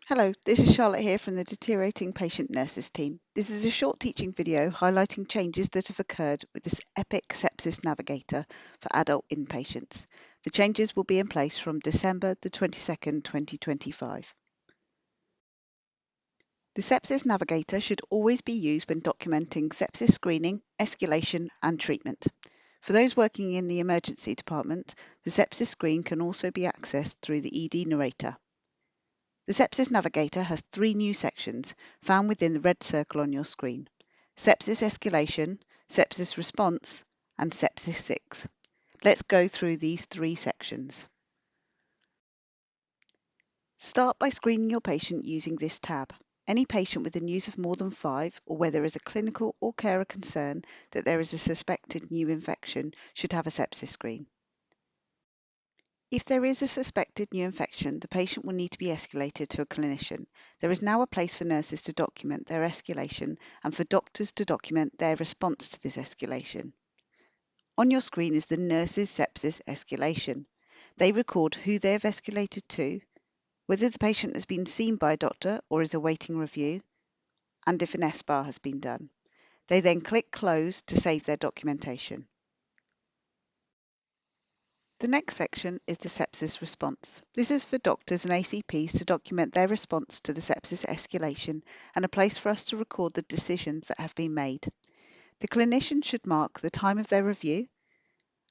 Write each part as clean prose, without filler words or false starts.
Hello, this is Charlotte here from the Deteriorating Patient Nurses team. This is a short teaching video highlighting changes that have occurred with this EPIC Sepsis Navigator for adult inpatients. The changes will be in place from December the 22nd, 2025. The Sepsis Navigator should always be used when documenting sepsis screening, escalation and treatment. For those working in the emergency department, the sepsis screen can also be accessed through the ED narrator. The Sepsis Navigator has three new sections found within the red circle on your screen: Sepsis Escalation, Sepsis Response, and Sepsis 6. Let's go through these three sections. Start by screening your patient using this tab. Any patient with a news of more than 5 or where there is a clinical or carer concern that there is a suspected new infection should have a sepsis screen. If there is a suspected new infection, the patient will need to be escalated to a clinician. There is now a place for nurses to document their escalation and for doctors to document their response to this escalation. On your screen is the nurse's sepsis escalation. They record who they have escalated to, whether the patient has been seen by a doctor or is awaiting review, and if an SBAR has been done. They then click Close to save their documentation. The next section is the sepsis response. This is for doctors and ACPs to document their response to the sepsis escalation and a place for us to record the decisions that have been made. The clinician should mark the time of their review,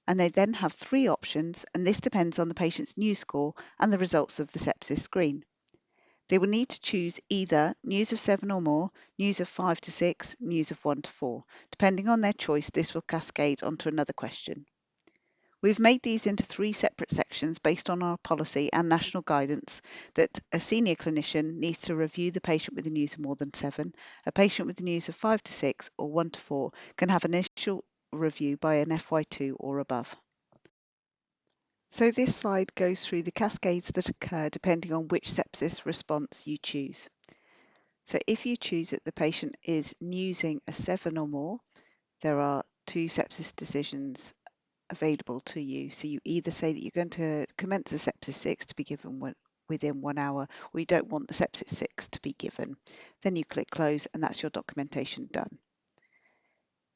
and they then have three options, and this depends on the patient's news score and the results of the sepsis screen. They will need to choose either news of 7 or more, news of 5 to 6, news of 1 to 4. Depending on their choice, this will cascade onto another question. We've made these into three separate sections based on our policy and national guidance that a senior clinician needs to review the patient with a news of more than 7, a patient with a news of 5 to 6 or 1 to 4 can have an initial review by an FY2 or above. So this slide goes through the cascades that occur depending on which sepsis response you choose. So if you choose that the patient is newsing a 7 or more, there are two sepsis decisions available to you. So you either say that you're going to commence the sepsis 6 to be given within 1 hour, or you don't want the sepsis 6 to be given. Then you click Close and that's your documentation done.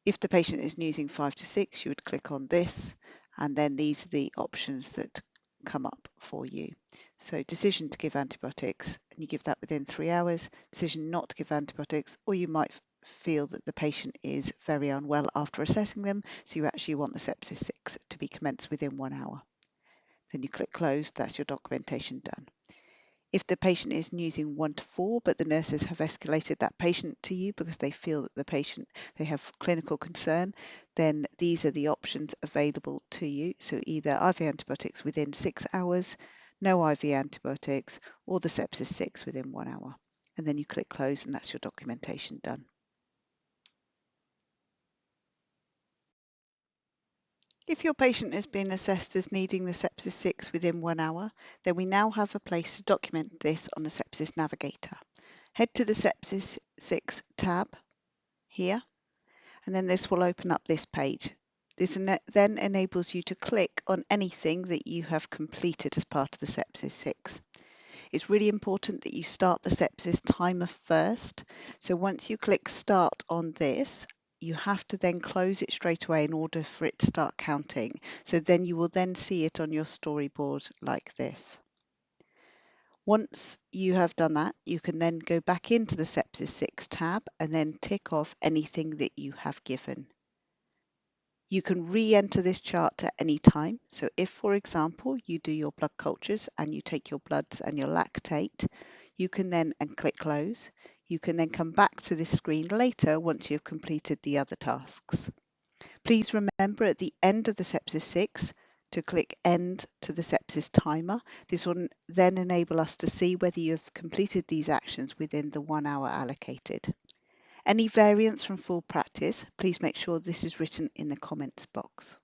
If the patient is newsing 5 to 6, you would click on this, and then these are the options that come up for you. So decision to give antibiotics, and you give that within 3 hours. Decision not to give antibiotics, or you might feel that the patient is very unwell after assessing them, so you actually want the sepsis 6 to be commenced within 1 hour. Then you click Close, that's your documentation done. If the patient is newsing 1 to 4, but the nurses have escalated that patient to you because they feel that they have clinical concern, then these are the options available to you. So either IV antibiotics within 6 hours, no IV antibiotics, or the sepsis 6 within 1 hour. And then you click Close and that's your documentation done. If your patient has been assessed as needing the sepsis 6 within 1 hour, then we now have a place to document this on the Sepsis Navigator. Head to the Sepsis 6 tab here, and then this will open up this page. This then enables you to click on anything that you have completed as part of the Sepsis 6. It's really important that you start the sepsis timer first. So once you click Start on this, you have to then close it straight away in order for it to start counting. So then you will then see it on your storyboard like this. Once you have done that, you can then go back into the Sepsis 6 tab and then tick off anything that you have given. You can re-enter this chart at any time. So if, for example, you do your blood cultures and you take your bloods and your lactate, you can then click Close. You can then come back to this screen later once you've completed the other tasks. Please remember at the end of the Sepsis 6 to click End to the sepsis timer. This will then enable us to see whether you've completed these actions within the 1 hour allocated. Any variance from full practice, please make sure this is written in the comments box.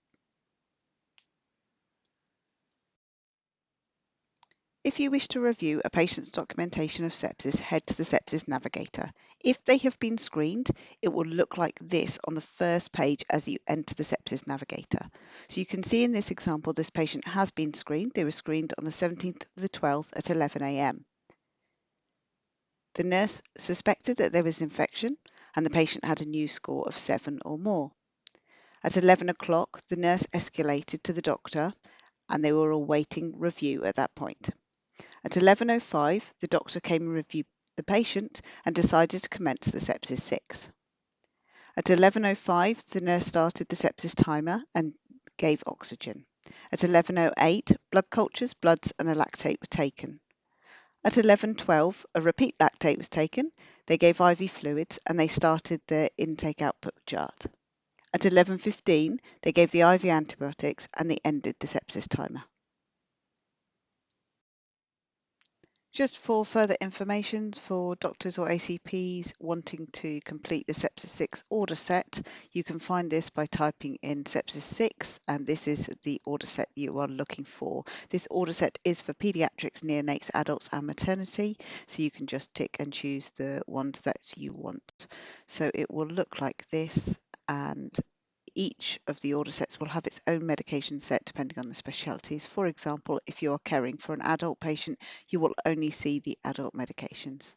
If you wish to review a patient's documentation of sepsis, head to the Sepsis Navigator. If they have been screened, it will look like this on the first page as you enter the Sepsis Navigator. So you can see in this example, this patient has been screened. They were screened on the 17th of the 12th at 11 a.m. The nurse suspected that there was an infection and the patient had a new score of 7 or more. At 11 o'clock, the nurse escalated to the doctor and they were awaiting review at that point. At 11:05, the doctor came and reviewed the patient and decided to commence the sepsis 6. At 11:05, the nurse started the sepsis timer and gave oxygen. At 11:08, blood cultures, bloods and a lactate were taken. At 11:12, a repeat lactate was taken. They gave IV fluids and they started the intake-output chart. At 11:15, they gave the IV antibiotics and they ended the sepsis timer. Just for further information for doctors or ACPs wanting to complete the Sepsis 6 order set, you can find this by typing in Sepsis 6, and this is the order set you are looking for. This order set is for paediatrics, neonates, adults and maternity, so you can just tick and choose the ones that you want. So it will look like this, and each of the order sets will have its own medication set depending on the specialties. For example, if you are caring for an adult patient, you will only see the adult medications.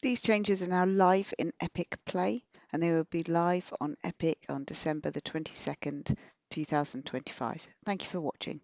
These changes are now live in Epic Play, and they will be live on Epic on December the 22nd, 2025. Thank you for watching.